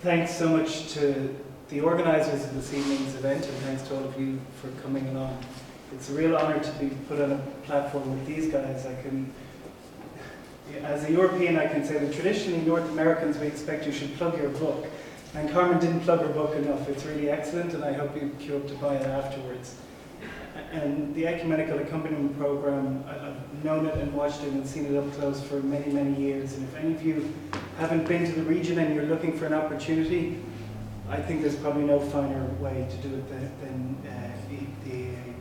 thanks so much to the organisers of this evening's event, and thanks to all of you for coming along. It's a real honour to be put on a platform with these guys. As a European, I can say that traditionally North Americans, we expect you should plug your book. And Carmen didn't plug her book enough. It's really excellent, and I hope you queue up to buy it afterwards. And the Ecumenical Accompaniment Programme, I've known it and watched it and seen it up close for many, many years. And if any of you haven't been to the region and you're looking for an opportunity, I think there's probably no finer way to do it than the AA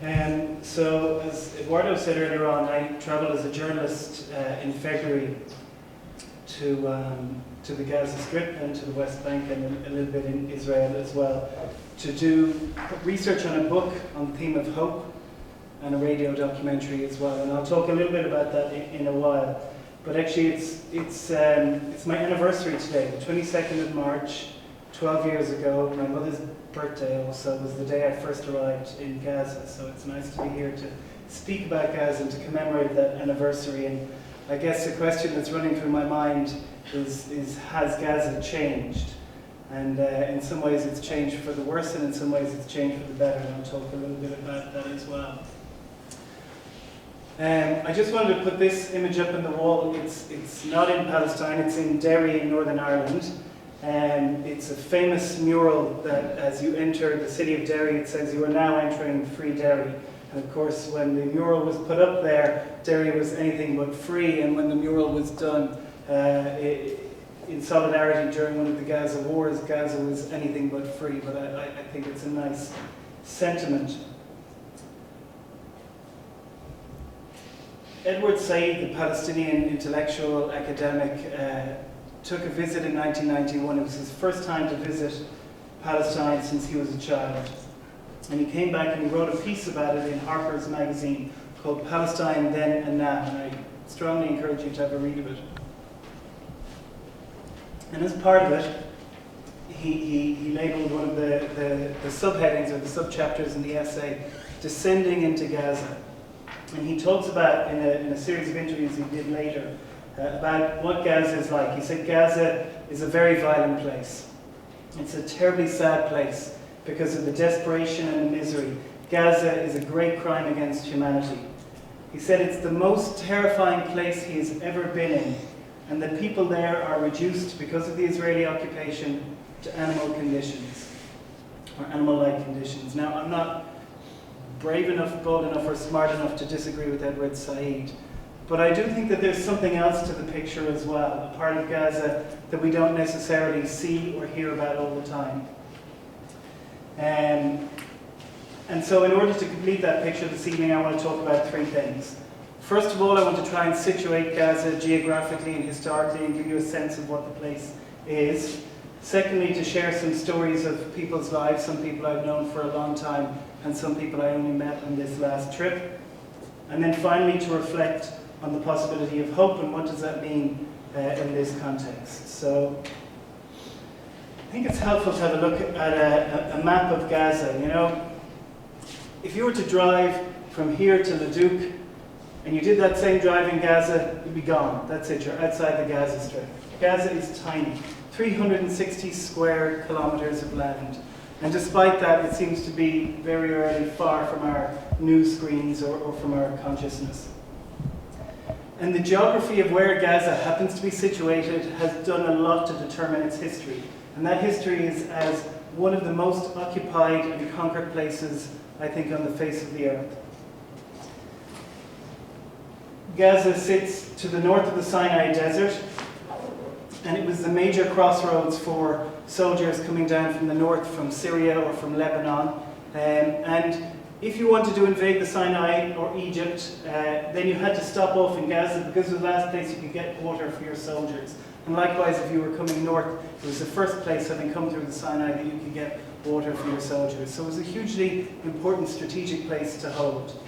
program. So, as Eduardo said earlier on, I travelled as a journalist in February to the Gaza Strip and to the West Bank and a little bit in Israel as well, to do research on a book on the theme of hope and a radio documentary as well. And I'll talk a little bit about that in a while. But actually, it's my anniversary today, the 22nd of March, 12 years ago. My mother's birthday also was the day I first arrived in Gaza. So it's nice to be here to speak about Gaza and to commemorate that anniversary. And I guess the question that's running through my mind is has Gaza changed? And in some ways it's changed for the worse, and in some ways it's changed for the better. And I'll talk a little bit about that as well. I just wanted to put this image up on the wall. It's not in Palestine, it's in Derry in Northern Ireland. It's a famous mural that as you enter the city of Derry, it says you are now entering free Derry. And of course, when the mural was put up there, Derry was anything but free. And when the mural was done in solidarity during one of the Gaza wars, Gaza was anything but free. But I think it's a nice sentiment. Edward Said, the Palestinian intellectual academic, took a visit in 1991. It was his first time to visit Palestine since he was a child. And he came back and he wrote a piece about it in Harper's magazine called Palestine Then and Now. And I strongly encourage you to have a read of it. And as part of it, he labelled one of the subheadings or the subchapters in the essay, Descending into Gaza. And he talks about, in a series of interviews he did later, about what Gaza is like. He said Gaza is a very violent place. It's a terribly sad place because of the desperation and the misery. Gaza is a great crime against humanity. He said it's the most terrifying place he has ever been in, and the people there are reduced, because of the Israeli occupation, to animal conditions, or animal-like conditions. Now, I'm not brave enough, bold enough, or smart enough to disagree with Edward Said, but I do think that there's something else to the picture as well, a part of Gaza that we don't necessarily see or hear about all the time. And so in order to complete that picture this evening, I want to talk about three things. First of all, I want to try and situate Gaza geographically and historically and give you a sense of what the place is. Secondly, to share some stories of people's lives, some people I've known for a long time and some people I only met on this last trip. And then finally, to reflect on the possibility of hope and what does that mean in this context. So I think it's helpful to have a look at a map of Gaza. You know, if you were to drive from here to Leduc and you did that same drive in Gaza, you'd be gone. That's it, you're outside the Gaza Strip. Gaza is tiny, 360 square kilometers of land. And despite that, it seems to be very rarely far from our news screens or from our consciousness. And the geography of where Gaza happens to be situated has done a lot to determine its history. And that history is as one of the most occupied and conquered places, I think, on the face of the earth. Gaza sits to the north of the Sinai Desert, and it was the major crossroads for soldiers coming down from the north, from Syria or from Lebanon. And if you wanted to invade the Sinai or Egypt, then you had to stop off in Gaza because it was the last place you could get water for your soldiers. And likewise, if you were coming north, it was the first place, having come through the Sinai, that you could get water for your soldiers. So it was a hugely important strategic place to hold.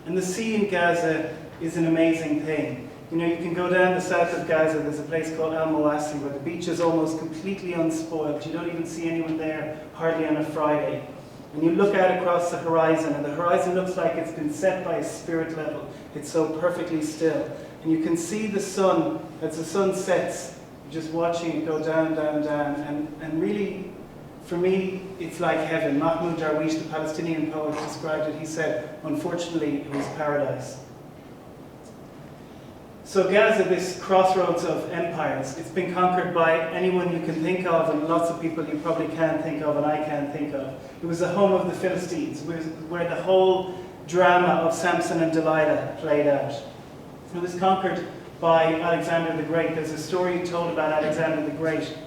And the sea in Gaza is an amazing thing. You know, you can go down the south of Gaza, there's a place called Al Mawasi where the beach is almost completely unspoiled. You don't even see anyone there, hardly on a Friday. And you look out across the horizon, and the horizon looks like it's been set by a spirit level. It's so perfectly still. and you can see the sun, as the sun sets, just watching it go down, down, down, and really, for me, it's like heaven. Mahmoud Darwish, the Palestinian poet, described it. He said, unfortunately, it was paradise. So Gaza, this crossroads of empires, it's been conquered by anyone you can think of, and lots of people you probably can't think of and I can't think of. It was the home of the Philistines, where the whole drama of Samson and Delilah played out. It was conquered by Alexander the Great. There's a story told about Alexander the Great,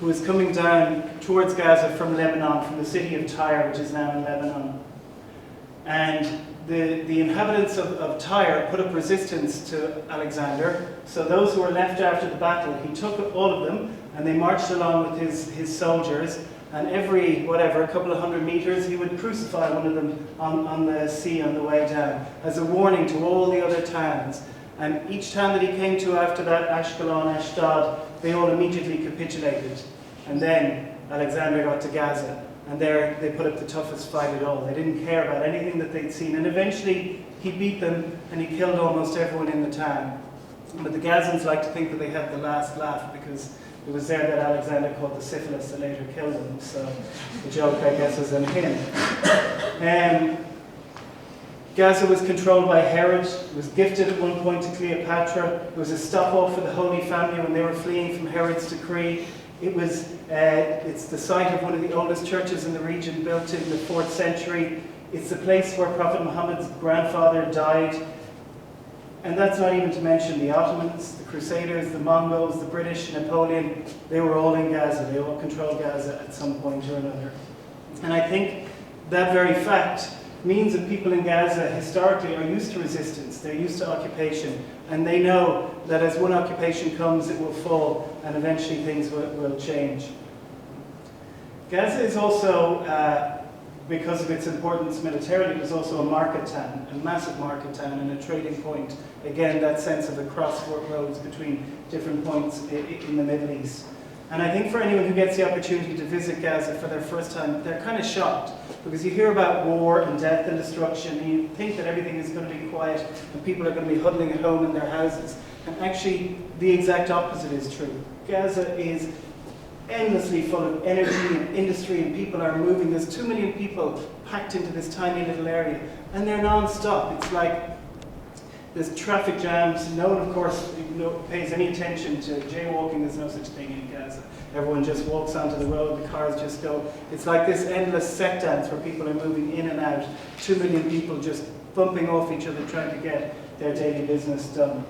who was coming down towards Gaza from Lebanon, from the city of Tyre, which is now in Lebanon. And the inhabitants of Tyre put up resistance to Alexander. So those who were left after the battle, he took all of them, and they marched along with his soldiers. And every, a couple of 100 meters, he would crucify one of them on the sea on the way down, as a warning to all the other towns. And each town that he came to after that, Ashkelon, Ashdod, they all immediately capitulated. And then Alexander got to Gaza, and there they put up the toughest fight at all. They didn't care about anything that they'd seen. And eventually he beat them, and he killed almost everyone in the town. But the Gazans like to think that they had the last laugh, because it was there that Alexander caught the syphilis that later killed him. So the joke, I guess, is on him. Gaza was controlled by Herod. It was gifted at one point to Cleopatra. It was a stop-off for the Holy Family when they were fleeing from Herod's decree. It's the site of one of the oldest churches in the region, built in the 4th century. It's the place where Prophet Muhammad's grandfather died. And that's not even to mention the Ottomans, the Crusaders, the Mongols, the British, Napoleon. They were all in Gaza. They all controlled Gaza at some point or another. And I think that very fact means that people in Gaza historically are used to resistance. They're used to occupation. And they know that as one occupation comes, it will fall, and eventually things will change. Gaza is also, because of its importance militarily, it was also a market town, a massive market town, and a trading point. Again, that sense of the crossroads between different points in the Middle East. And I think for anyone who gets the opportunity to visit Gaza for their first time, they're kind of shocked, because you hear about war and death and destruction, and you think that everything is going to be quiet and people are going to be huddling at home in their houses. And actually, the exact opposite is true. Gaza is endlessly full of energy and industry, and people are moving. There's 2 million people packed into this tiny little area, and they're non-stop. It's like there's traffic jams. No one, of course, pays any attention to jaywalking. There's no such thing in Gaza. Everyone just walks onto the road, the cars just go. It's like this endless set dance where people are moving in and out. 2 million people just bumping off each other, trying to get their daily business done.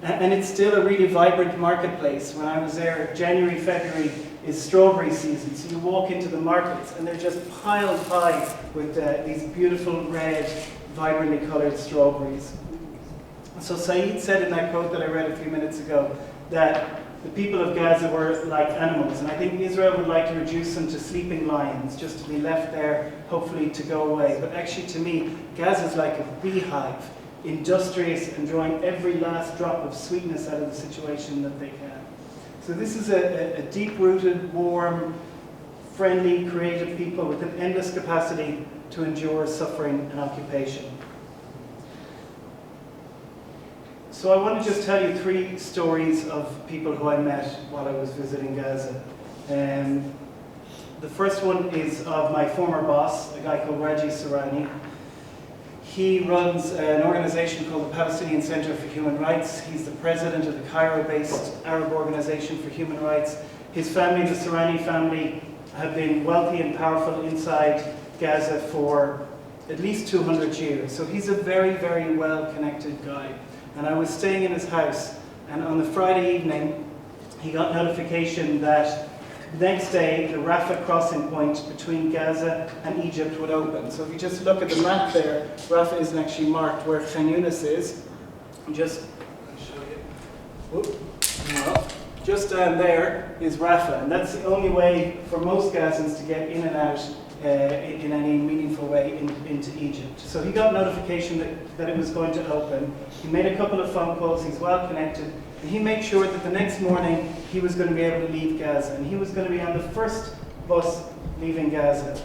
And it's still a really vibrant marketplace. When I was there, January, February is strawberry season. So you walk into the markets and they're just piled high with these beautiful red, vibrantly colored strawberries. So Said said in that quote that I read a few minutes ago that the people of Gaza were like animals. And I think Israel would like to reduce them to sleeping lions, just to be left there, hopefully to go away. But actually, to me, Gaza is like a beehive, industrious and drawing every last drop of sweetness out of the situation that they can. So this is a deep-rooted, warm, friendly, creative people with an endless capacity to endure suffering and occupation. So I want to just tell you 3 stories of people who I met while I was visiting Gaza. The first one is of my former boss, a guy called Raji Sourani. He runs an organization called the Palestinian Center for Human Rights. He's the president of the Cairo-based Arab Organization for Human Rights. His family, the Sourani family, have been wealthy and powerful inside Gaza for at least 200 years. So he's a very, very well-connected guy. And I was staying in his house, and on the Friday evening, he got notification that next day, the Rafah crossing point between Gaza and Egypt would open. So if you just look at the map there, Rafah isn't actually marked where Khan Yunis is. Just, I'll show you. Whoop. Just down there is Rafah, and that's the only way for most Gazans to get in and out in any meaningful way into Egypt. So he got notification that it was going to open. He made a couple of phone calls, he's well connected, and he made sure that the next morning he was going to be able to leave Gaza, and he was going to be on the first bus leaving Gaza.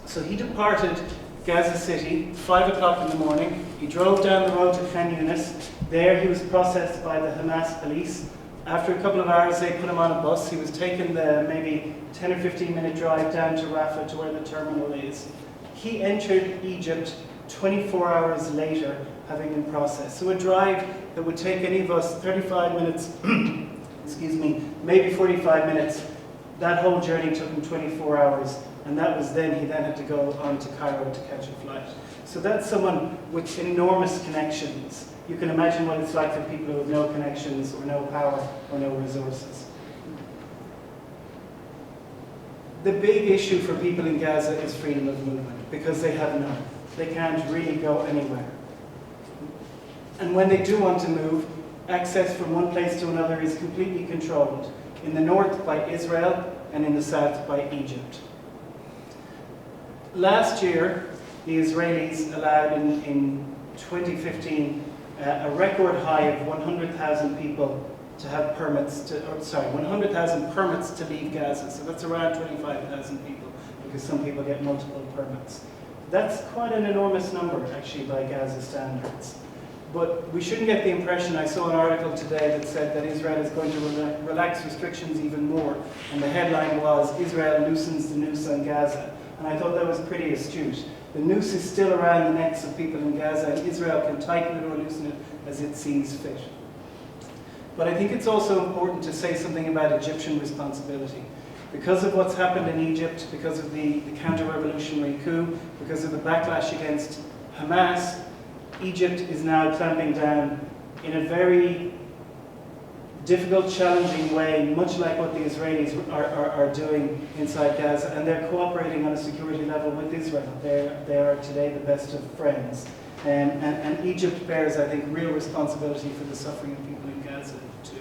So he departed Gaza City, 5 o'clock in the morning. He drove down the road to Khan Yunis. There he was processed by the Hamas police. After a couple of hours, they put him on a bus. He was taken the maybe 10 or 15 minute drive down to Rafah, to where the terminal is. He entered Egypt 24 hours later, having been processed. So a drive that would take any of us 35 minutes, excuse me, maybe 45 minutes, that whole journey took him 24 hours. And that was then, he then had to go on to Cairo to catch a flight. So that's someone with enormous connections. You can imagine what it's like for people who have no connections or no power or no resources. The big issue for people in Gaza is freedom of movement, because they have none. They can't really go anywhere. And when they do want to move, access from one place to another is completely controlled. In the north by Israel, and in the south by Egypt. Last year, the Israelis allowed in 2015 a record high of 100,000 people to have permits to, 100,000 permits to leave Gaza. So that's around 25,000 people, because some people get multiple permits. That's quite an enormous number, actually, by Gaza standards. But we shouldn't get the impression, I saw an article today that said that Israel is going to relax restrictions even more. And the headline was, Israel loosens the noose on Gaza. And I thought that was pretty astute. The noose is still around the necks of people in Gaza, and Israel can tighten it or loosen it as it sees fit. But I think it's also important to say something about Egyptian responsibility. Because of what's happened in Egypt, because of the counter-revolutionary coup, because of the backlash against Hamas, Egypt is now clamping down in a very difficult, challenging way, much like what the Israelis are doing inside Gaza, and they're cooperating on a security level with Israel. They are today the best of friends. And Egypt bears, I think, real responsibility for the suffering of people in Gaza too.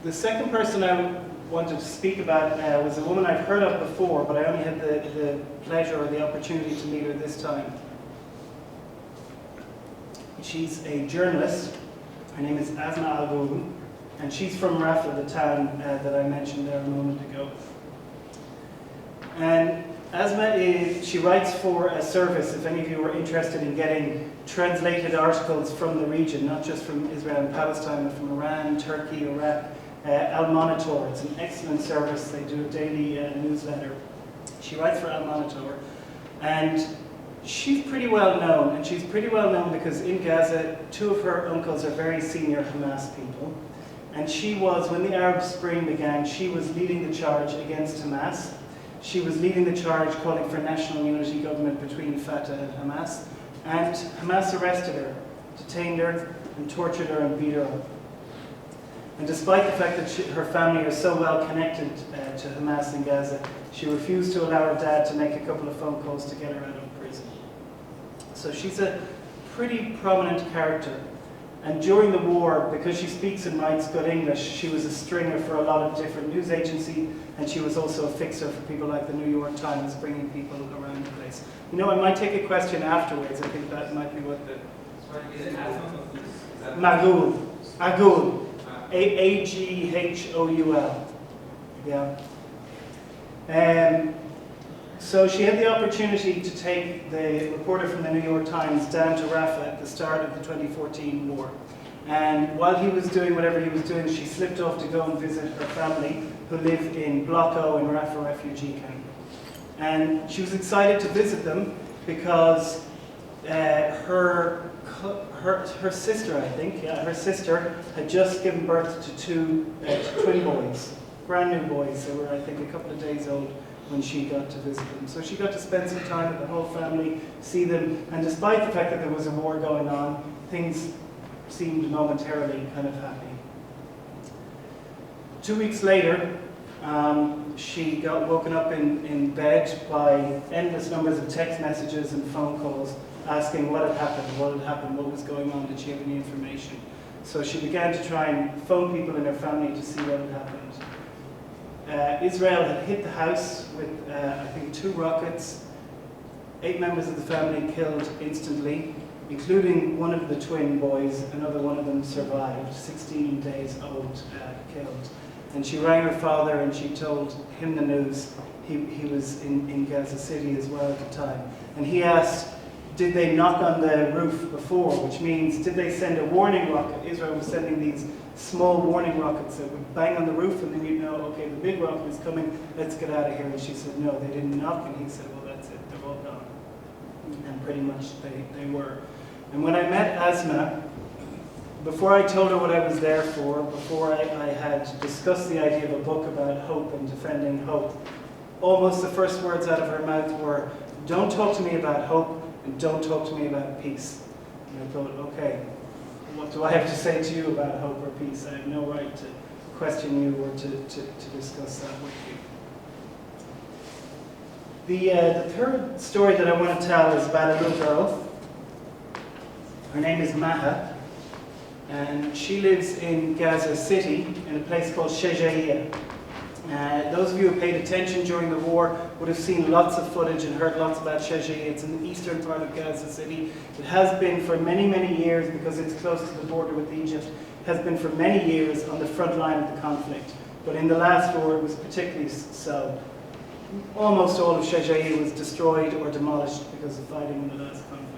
The second person I wanted to speak about was a woman I've heard of before, but I only had the pleasure or the opportunity to meet her this time. She's a journalist. Her name is Asma Al-Ghul, and she's from Rafah, the town that I mentioned there a moment ago. And Asma she writes for a service, if any of you are interested in getting translated articles from the region, not just from Israel and Palestine, but from Iran, Turkey, Iraq. Al-Monitor, it's an excellent service. They do a daily newsletter. She writes for Al-Monitor, and she's pretty well known, and she's pretty well known because in Gaza, two of her uncles are very senior Hamas people, and she was, when the Arab Spring began, she was leading the charge against Hamas. She was leading the charge calling for national unity government between Fatah and Hamas, and Hamas arrested her, detained her, and tortured her and beat her up. And despite the fact that her family are so well connected to Hamas in Gaza, she refused to allow her dad to make a couple of phone calls to get her out of prison. So she's a pretty prominent character. And during the war, because she speaks and writes good English, she was a stringer for a lot of different news agencies, and she was also a fixer for people like the New York Times, bringing people around the place. You know, I might take a question afterwards. I think that might be what the... Sorry, is it Asma? Maghul. Aghul. A-G-H-O-U-L. Yeah. So she had the opportunity to take the reporter from the New York Times down to Rafah at the start of the 2014 war. And while he was doing whatever he was doing, she slipped off to go and visit her family, who live in Block O in Rafah refugee camp. And she was excited to visit them because her sister, I think, her sister had just given birth to two twin boys, brand new boys. They were, I think, a couple of days old when she got to visit them. So she got to spend some time with the whole family, see them, and despite the fact that there was a war going on, things seemed momentarily kind of happy. 2 weeks later, she got woken up in bed by endless numbers of text messages and phone calls asking what had happened, what was going on, did she have any information. So she began to try and phone people in her family to see what had happened. Israel had hit the house with, I think, 2 rockets, 8 members of the family killed instantly, including one of the twin boys. Another one of them survived, 16 days old, killed. And she rang her father and she told him the news. he was in Gaza City as well at the time. And he asked, did they knock on the roof before? Which means, did they send a warning rocket? Israel was sending these small warning rockets that would bang on the roof, and then you'd know, okay, the big rocket is coming, let's get out of here. And she said, no, they didn't knock. And he said, well, that's it, they're all gone. And pretty much they were. And when I met Asma, before I told her what I was there for, before I had discussed the idea of a book about hope and defending hope, almost the first words out of her mouth were, don't talk to me about hope and don't talk to me about peace. And I thought, okay, what do I have to say to you about hope or peace? I have no right to question you or to discuss that with you. The third story that I want to tell is about a little girl. Her name is Maha, and she lives in Gaza City in a place called Shejaiya. Those of you who paid attention during the war would have seen lots of footage and heard lots about Shejaiya. It's in the eastern part of Gaza City. It has been for many, many years, because it's close to the border with Egypt, has been for many years on the front line of the conflict. But in the last war it was particularly so. Almost all of Shejaiya was destroyed or demolished because of fighting in the last conflict.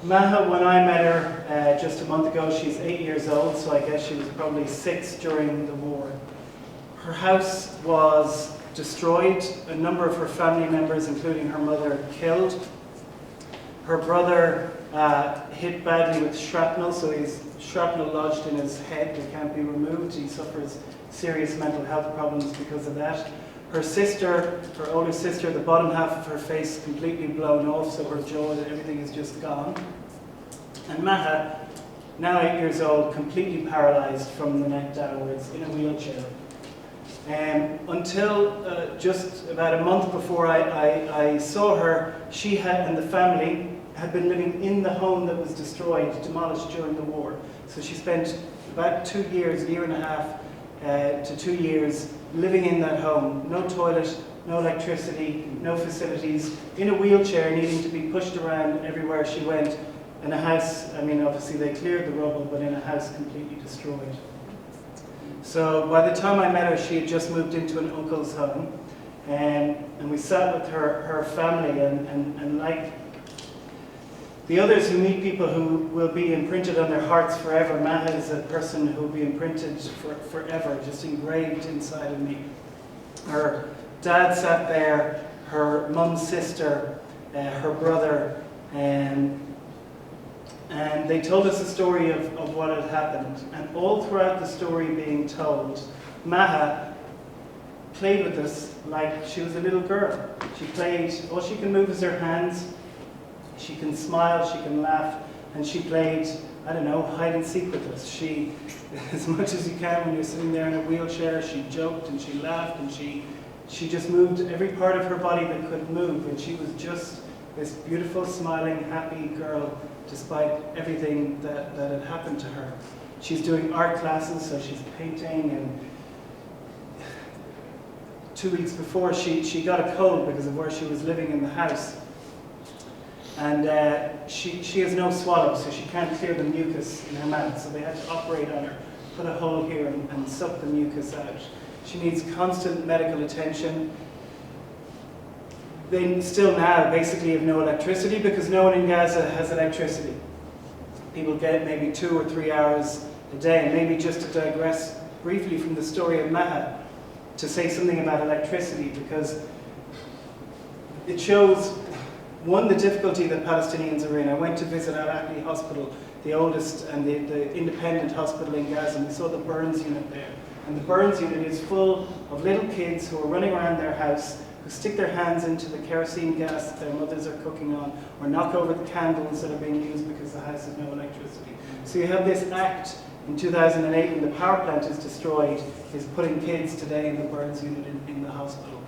Maha, when I met her just a month ago, she's 8 years old, so I guess she was probably 6 during the war. Her house was destroyed, a number of her family members, including her mother, killed. Her brother hit badly with shrapnel, so he's shrapnel lodged in his head that can't be removed. He suffers serious mental health problems because of that. Her sister, her older sister, the bottom half of her face completely blown off, so her jaw and everything is just gone. And Maha, now 8 years old, completely paralyzed from the neck downwards, in a wheelchair. Until just about a month before I saw her, she and the family had been living in the home that was destroyed, demolished during the war. So she spent about 2 years, a year and a half to 2 years, living in that home. No toilet, no electricity, no facilities, in a wheelchair, needing to be pushed around everywhere she went, in a house, I mean, obviously they cleared the rubble, but in a house completely destroyed. So by the time I met her, she had just moved into an uncle's home, and we sat with her family, and like the others who meet people who will be imprinted on their hearts forever, Maha is a person who will be imprinted forever, just engraved inside of me. Her dad sat there, her mum's sister, her brother, and they told us a story of what had happened. And all throughout the story being told, Maha played with us like she was a little girl. She played, all she can move is her hands. She can smile, she can laugh, and she played, I don't know, hide and seek with us. She, as much as you can when you're sitting there in a wheelchair, she joked and she laughed and she just moved every part of her body that could move, and she was just this beautiful, smiling, happy girl despite everything that had happened to her. She's doing art classes, so she's painting, and 2 weeks before she got a cold because of where she was living in the house. And she has no swallow, so she can't clear the mucus in her mouth, so they had to operate on her, put a hole here and suck the mucus out. She needs constant medical attention. They still now basically have no electricity because no one in Gaza has electricity. People get maybe 2 or 3 hours a day. And maybe just to digress briefly from the story of Maha, to say something about electricity, because it shows, one, the difficulty that Palestinians are in. I went to visit Al-Ahli Hospital, the oldest and the independent hospital in Gaza, and we saw the burns unit there. And the burns unit is full of little kids who are running around their house, who stick their hands into the kerosene gas that their mothers are cooking on, or knock over the candles that are being used because the house has no electricity. So you have this act in 2008 when the power plant is destroyed, is putting kids today in the burns unit in the hospital.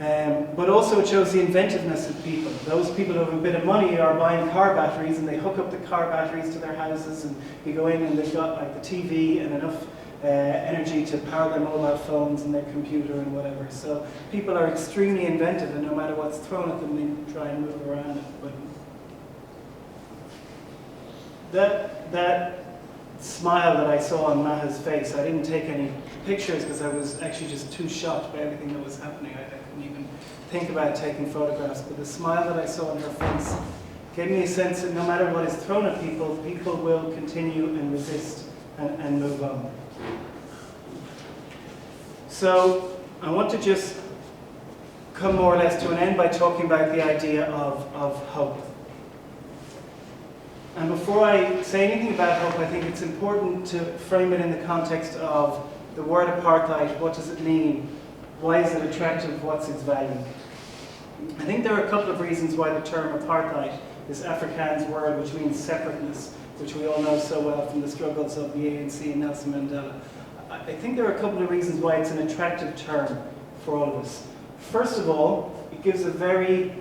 But also it shows the inventiveness of people. Those people who have a bit of money are buying car batteries, and they hook up the car batteries to their houses, and you go in and they've got like the TV and enough energy to power their mobile phones and their computer and whatever. So people are extremely inventive, and no matter what's thrown at them, they try and move around it. But that smile that I saw on Maha's face. I didn't take any pictures because I was actually just too shocked by everything that was happening. I couldn't even think about taking photographs, but the smile that I saw on her face gave me a sense that no matter what is thrown at people, people will continue and resist and move on. So I want to just come more or less to an end by talking about the idea of hope. And before I say anything about hope, I think it's important to frame it in the context of the word apartheid. What does it mean? Why is it attractive? What's its value? I think there are a couple of reasons why the term apartheid, this Afrikaans word which means separateness, which we all know so well from the struggles of the ANC and Nelson Mandela. I think there are a couple of reasons why it's an attractive term for all of us. First of all, it gives a very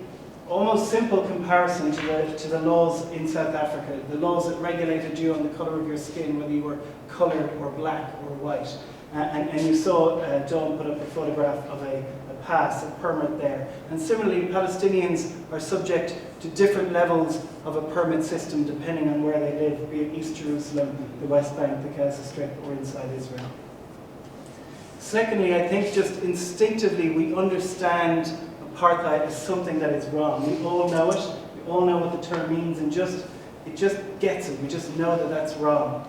almost simple comparison to the laws in South Africa, the laws that regulated you on the colour of your skin, whether you were coloured or black or white. And you saw Dawn put up a photograph of a pass, a permit there. And similarly, Palestinians are subject to different levels of a permit system depending on where they live, be it East Jerusalem, the West Bank, the Gaza Strip, or inside Israel. Secondly, I think just instinctively we understand apartheid as something that is wrong. We all know it, we all know what the term means, and it just gets it. We just know that that's wrong.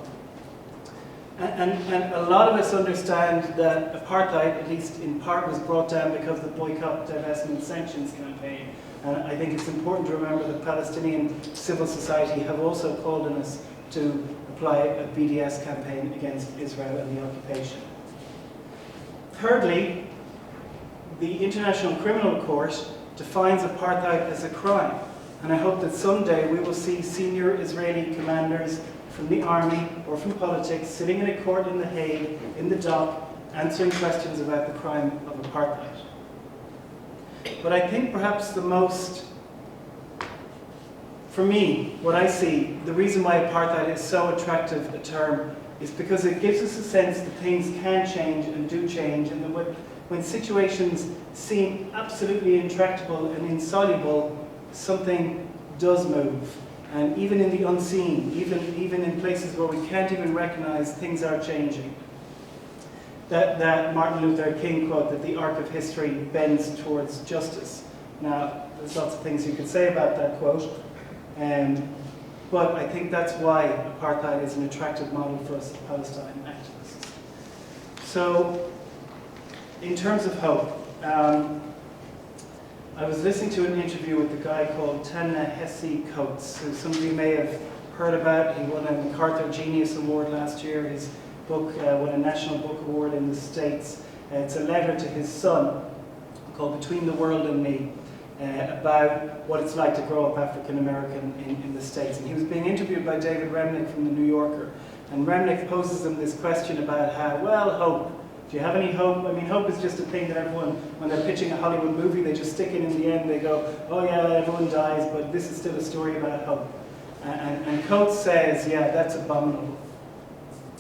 And a lot of us understand that apartheid, at least in part, was brought down because of the boycott, divestment, sanctions campaign. And I think it's important to remember that Palestinian civil society have also called on us to apply a BDS campaign against Israel and the occupation. Thirdly, the International Criminal Court defines apartheid as a crime. And I hope that someday we will see senior Israeli commanders from the army or from politics sitting in a court in The Hague, in the dock, answering questions about the crime of apartheid. But I think perhaps the most, for me, what I see, the reason why apartheid is so attractive a term is because it gives us a sense that things can change and do change, and that when situations seem absolutely intractable and insoluble, something does move. And even in the unseen, even in places where we can't even recognize, things are changing. That Martin Luther King quote, that the arc of history bends towards justice. Now, there's lots of things you could say about that quote, but I think that's why apartheid is an attractive model for us as Palestine activists. So, in terms of hope, I was listening to an interview with a guy called Ta-Nehisi Coates, who some of you may have heard about. He won a MacArthur Genius Award last year. His book won a National Book Award in the States. It's a letter to his son called Between the World and Me, about what it's like to grow up African American in the States. And he was being interviewed by David Remnick from the New Yorker. And Remnick poses him this question about how, well, hope. Do you have any hope? I mean, hope is just a thing that everyone, when they're pitching a Hollywood movie, they just stick it in the end. They go, oh yeah, everyone dies, but this is still a story about hope. And Coates says, yeah, that's abominable.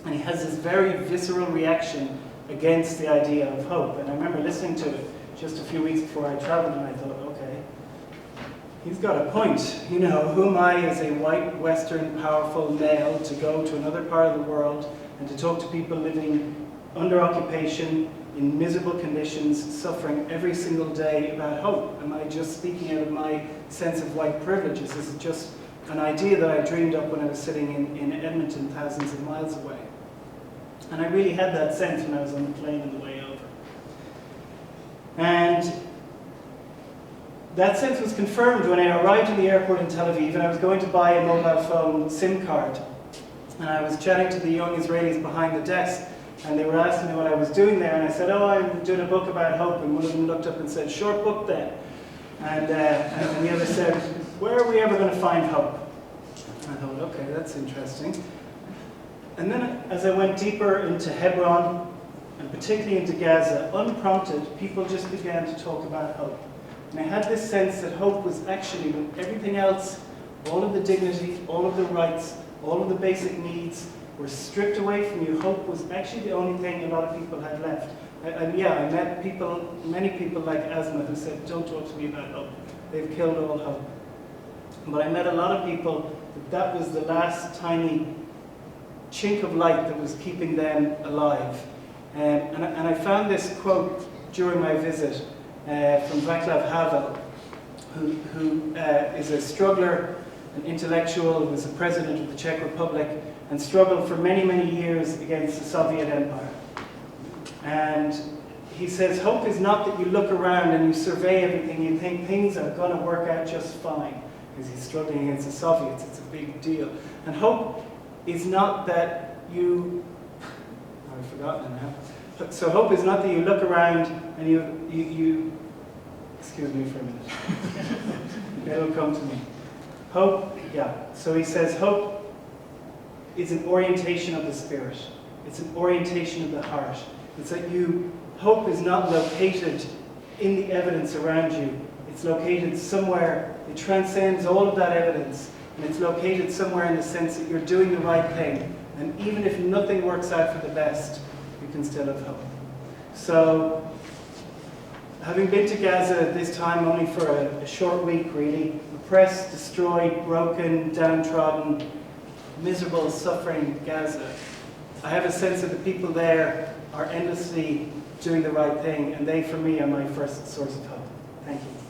And he has this very visceral reaction against the idea of hope. And I remember listening to it just a few weeks before I traveled, and I thought, okay, he's got a point. You know, who am I as a white, Western, powerful male to go to another part of the world and to talk to people living under occupation, in miserable conditions, suffering every single day about hope? Am I just speaking out of my sense of white privilege? Is this just an idea that I dreamed up when I was sitting in Edmonton, thousands of miles away? And I really had that sense when I was on the plane on the way over. And that sense was confirmed when I arrived in the airport in Tel Aviv, and I was going to buy a mobile phone SIM card. And I was chatting to the young Israelis behind the desk, and they were asking me what I was doing there, and I said, oh, I'm doing a book about hope. And one of them looked up and said, short book then. And the other said, where are we ever going to find hope? And I thought, okay, that's interesting. And then as I went deeper into Hebron, and particularly into Gaza, unprompted, people just began to talk about hope. And I had this sense that hope was actually, when everything else, all of the dignity, all of the rights, all of the basic needs were stripped away from you, hope was actually the only thing a lot of people had left. And yeah, I met people, many people like Asma, who said, don't talk to me about hope. They've killed all hope. But I met a lot of people that was the last tiny chink of light that was keeping them alive. And I found this quote during my visit from Václav Havel, who is a struggler, an intellectual, who was the president of the Czech Republic, and struggled for many, many years against the Soviet Empire. And he says, hope is not that you look around and you survey everything, you think things are going to work out just fine. Because he's struggling against the Soviets, it's a big deal. And hope is not that you, I've forgotten now. So hope is not that you look around and you excuse me for a minute. It'll come to me. Hope, yeah. So he says hope is an orientation of the spirit. It's an orientation of the heart. It's that hope is not located in the evidence around you. It's located somewhere, it transcends all of that evidence, and it's located somewhere in the sense that you're doing the right thing. And even if nothing works out for the best, you can still have hope. So, having been to Gaza this time only for a short week really, oppressed, destroyed, broken, downtrodden, miserable, suffering Gaza, I have a sense that the people there are endlessly doing the right thing, and they, for me, are my first source of hope. Thank you.